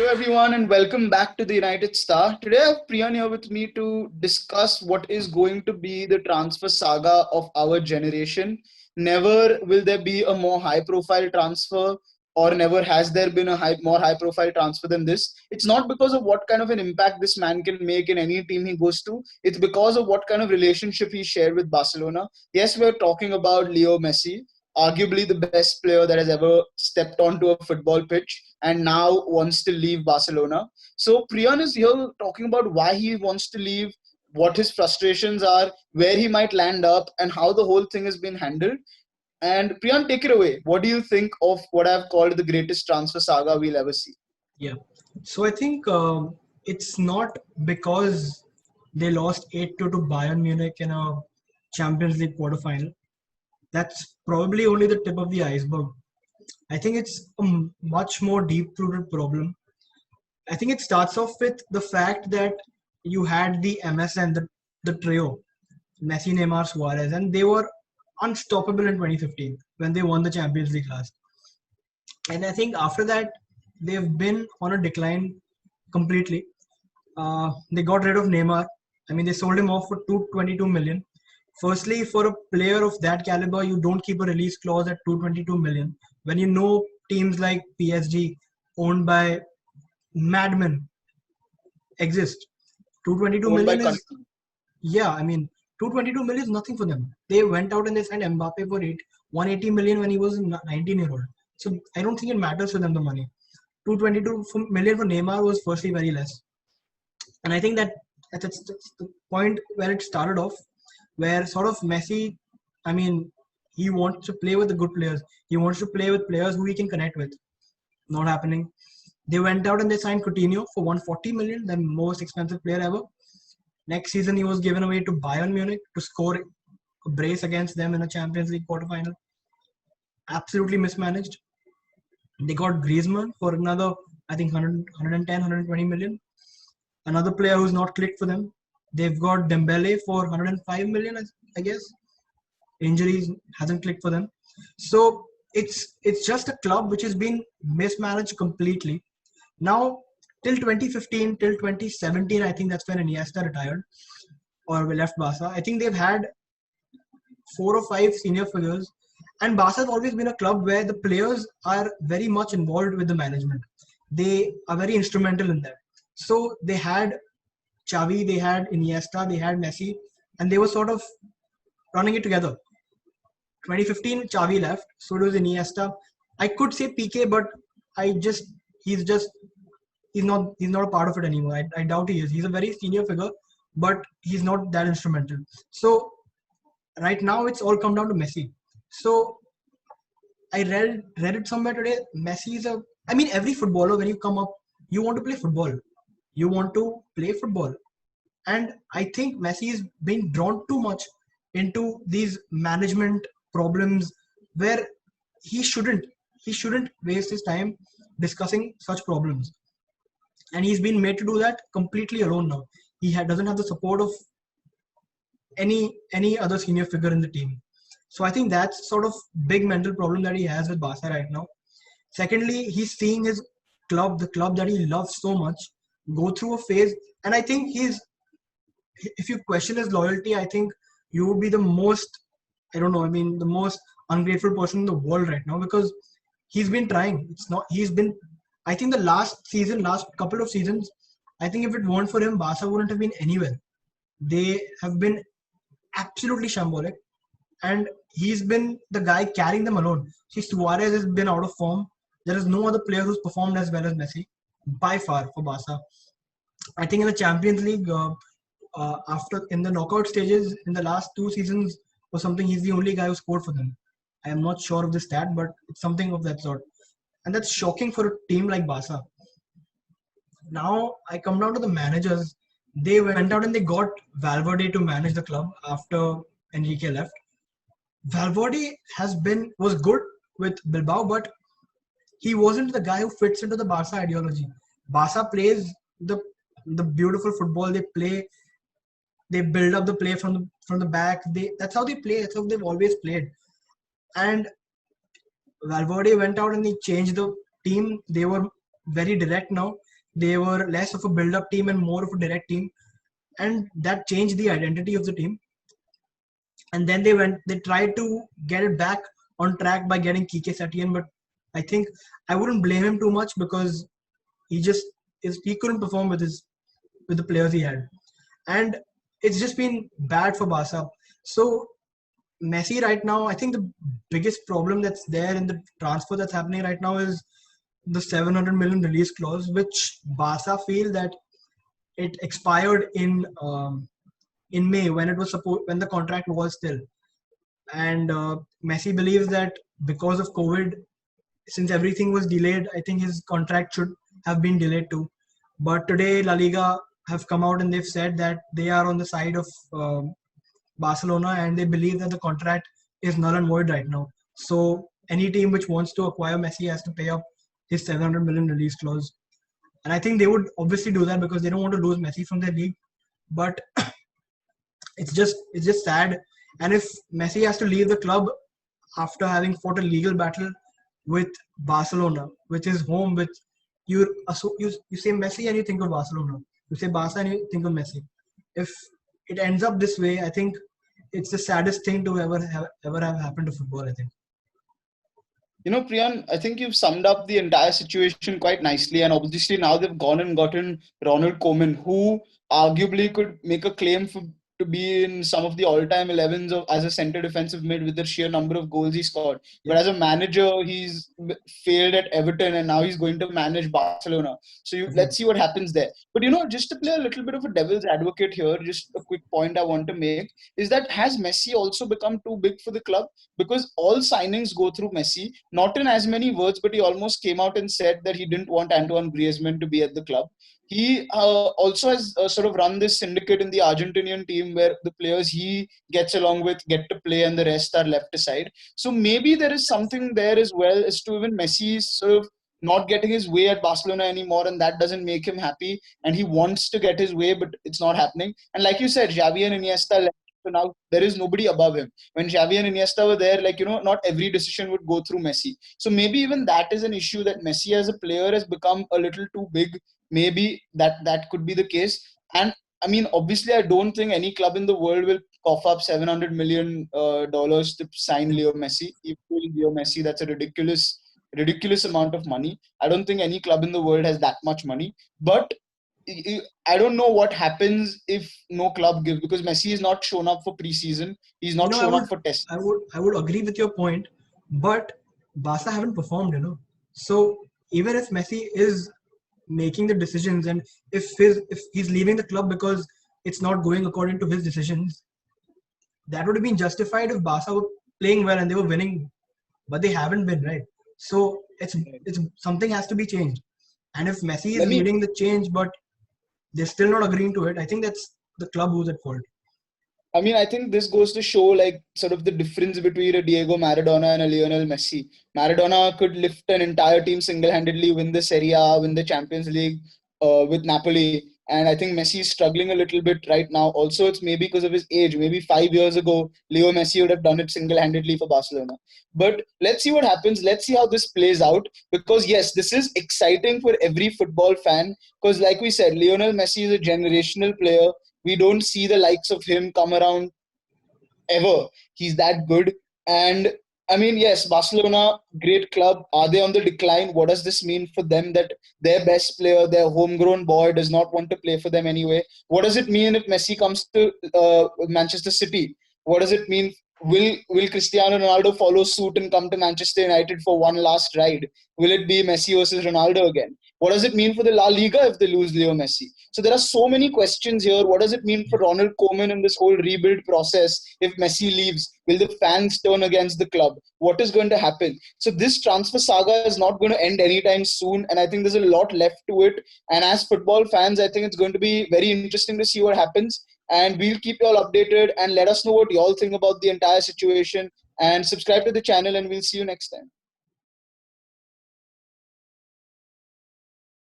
Hello, everyone, and welcome back to the United Star. Today, I have Priyan here with me to discuss what is going to be the transfer saga of our generation. Never will there be a more high profile transfer, or never has there been a more high profile transfer than this. It's not because of what kind of an impact this man can make in any team he goes to, it's because of what kind of relationship he shared with Barcelona. Yes, we're talking about Leo Messi, arguably the best player that has ever stepped onto a football pitch and now wants to leave Barcelona. So Priyan is here talking about why he wants to leave, what his frustrations are, where he might land up, and how the whole thing has been handled. And Priyan, take it away. What do you think of what I've called the greatest transfer saga we'll ever see? Yeah. So I think it's not because they lost 8-2 to Bayern Munich in a Champions League quarterfinal. That's probably only the tip of the iceberg. I think it's a much more deep-rooted problem. I think it starts off with the fact that you had the MSN, the trio, Messi, Neymar, Suarez, and they were unstoppable in 2015 when they won the Champions League last. And I think after that, they've been on a decline completely. They got rid of Neymar. I mean, they sold him off for 222 million. Firstly, for a player of that caliber, you don't keep a release clause at 222 million. When you know teams like PSG, owned by madmen, exist, 222 Owned by million is, country. yeah, I mean, 222 million is nothing for them. They went out and they signed Mbappe for 180 million when he was a 19-year-old. So I don't think it matters to them the money. 222 million for Neymar was firstly very less. And I think that's the point where it started off, where sort of Messi, I mean, he wants to play with the good players. He wants to play with players who he can connect with. Not happening. They went out and they signed Coutinho for 140 million, the most expensive player ever. Next season, he was given away to Bayern Munich to score a brace against them in a Champions League quarterfinal. Absolutely mismanaged. They got Griezmann for another, I think, 120 million. Another player who's not clicked for them. They've got Dembele for 105 million, I guess. Injuries hasn't clicked for them. So it's just a club which has been mismanaged completely. Now, till 2015, till 2017, I think that's when Iniesta retired or left Barca. I think they've had 4 or 5 senior figures. And Barca has always been a club where the players are very much involved with the management. They are very instrumental in that. So they had Xavi, they had Iniesta, they had Messi, and they were sort of running it together. 2015, Xavi left, so it was Iniesta. I could say PK, but I just he's just he's not a part of it anymore. I doubt he is. He's a very senior figure, but he's not that instrumental. So right now it's all come down to Messi. So I read it somewhere today. Messi is a. I mean, every footballer when you come up, you want to play football. You want to play football, and I think Messi is being drawn too much into these management problems where he shouldn't. He shouldn't waste his time discussing such problems, and he's been made to do that completely alone now. Doesn't have the support of any other senior figure in the team. So I think that's sort of big mental problem that he has with Barca right now. Secondly, he's seeing his club, the club that he loves so much, go through a phase. And I think if you question his loyalty, I think you would be the most, I don't know, I mean, the most ungrateful person in the world right now because he's been trying. I think the last couple of seasons, I think if it weren't for him, Barca wouldn't have been anywhere. They have been absolutely shambolic. And he's been the guy carrying them alone. See, Suarez has been out of form. There is no other player who's performed as well as Messi, by far, for Barca. I think in the Champions League, after in the knockout stages in the last 2 seasons or something, he's the only guy who scored for them. I am not sure of the stat, but it's something of that sort. And that's shocking for a team like Barca. Now I come down to the managers. They went out and they got Valverde to manage the club after Enrique left. Valverde was good with Bilbao, but he wasn't the guy who fits into the Barca ideology. Barca plays the beautiful football they play. They build up the play from the back. That's how they play. That's how they've always played. And Valverde went out and he changed the team. They were very direct now. They were less of a build-up team and more of a direct team, and that changed the identity of the team. And then they tried to get it back on track by getting Kike Setien, but I think I wouldn't blame him too much because he just he couldn't perform with the players he had, and it's just been bad for Barca. So Messi right now, I think the biggest problem that's there in the transfer that's happening right now is the 700 million release clause, which Barca feel that it expired in May when it was supposed when the contract was still. And Messi believes that because of COVID, since everything was delayed, I think his contract should have been delayed too. But today, La Liga have come out and they've said that they are on the side of Barcelona and they believe that the contract is null and void right now. So any team which wants to acquire Messi has to pay up his 700 million release clause. And I think they would obviously do that because they don't want to lose Messi from their league. But it's just sad. And if Messi has to leave the club after having fought a legal battle with Barcelona, which is home with you say Messi and you think of Barcelona. You say Barca and you think of Messi. If it ends up this way, I think it's the saddest thing to ever have happened to football. I think. Priyan, I think you've summed up the entire situation quite nicely. And obviously, now they've gone and gotten Ronald Koeman, who arguably could make a claim to be in some of the all-time 11s as a center defensive mid with the sheer number of goals he scored. But Yeah. as a manager, he's failed at Everton and now he's going to manage Barcelona. So let's see what happens there. But just to play a little bit of a devil's advocate here, just a quick point I want to make is that has Messi also become too big for the club? Because all signings go through Messi, not in as many words, but he almost came out and said that he didn't want Antoine Griezmann to be at the club. He also has sort of run this syndicate in the Argentinian team where the players he gets along with get to play and the rest are left aside. So maybe there is something there as well as to even Messi sort of not getting his way at Barcelona anymore, and that doesn't make him happy. And he wants to get his way, but it's not happening. And like you said, Xavi and Iniesta left, so now there is nobody above him. When Xavi and Iniesta were there, not every decision would go through Messi. So maybe even that is an issue that Messi as a player has become a little too big. Maybe that could be the case. And I mean, obviously, I don't think any club in the world will cough up $700 million to sign Leo Messi. If Leo Messi, that's a ridiculous amount of money. I don't think any club in the world has that much money. But I don't know what happens if no club gives, because Messi is not shown up for preseason. He's You not know, shown up for test. I would agree with your point, but Barca haven't performed, So even if Messi is making the decisions and if he's leaving the club because it's not going according to his decisions, that would have been justified if Barca were playing well and they were winning, but they haven't been, right? So it's something has to be changed. And if Messi is Let me leading the change, but they're still not agreeing to it, I think that's the club who's at fault. I mean, I think this goes to show like sort of the difference between a Diego Maradona and a Lionel Messi. Maradona could lift an entire team single-handedly, win the Serie A, win the Champions League with Napoli. And I think Messi is struggling a little bit right now. Also, it's maybe because of his age. Maybe 5 years ago, Leo Messi would have done it single-handedly for Barcelona. But let's see what happens. Let's see how this plays out. Because yes, this is exciting for every football fan. Because like we said, Lionel Messi is a generational player. We don't see the likes of him come around ever. He's that good. And I mean, yes, Barcelona, great club. Are they on the decline? What does this mean for them that their best player, their homegrown boy, does not want to play for them anyway? What does it mean if Messi comes to Manchester City? What does it mean? Will Cristiano Ronaldo follow suit and come to Manchester United for one last ride? Will it be Messi versus Ronaldo again? What does it mean for the La Liga if they lose Leo Messi? So there are so many questions here. What does it mean for Ronald Koeman in this whole rebuild process if Messi leaves? Will the fans turn against the club? What is going to happen? So this transfer saga is not going to end anytime soon, and I think there's a lot left to it. And as football fans, I think it's going to be very interesting to see what happens. And we'll keep you all updated and let us know what you all think about the entire situation. And subscribe to the channel, and we'll see you next time.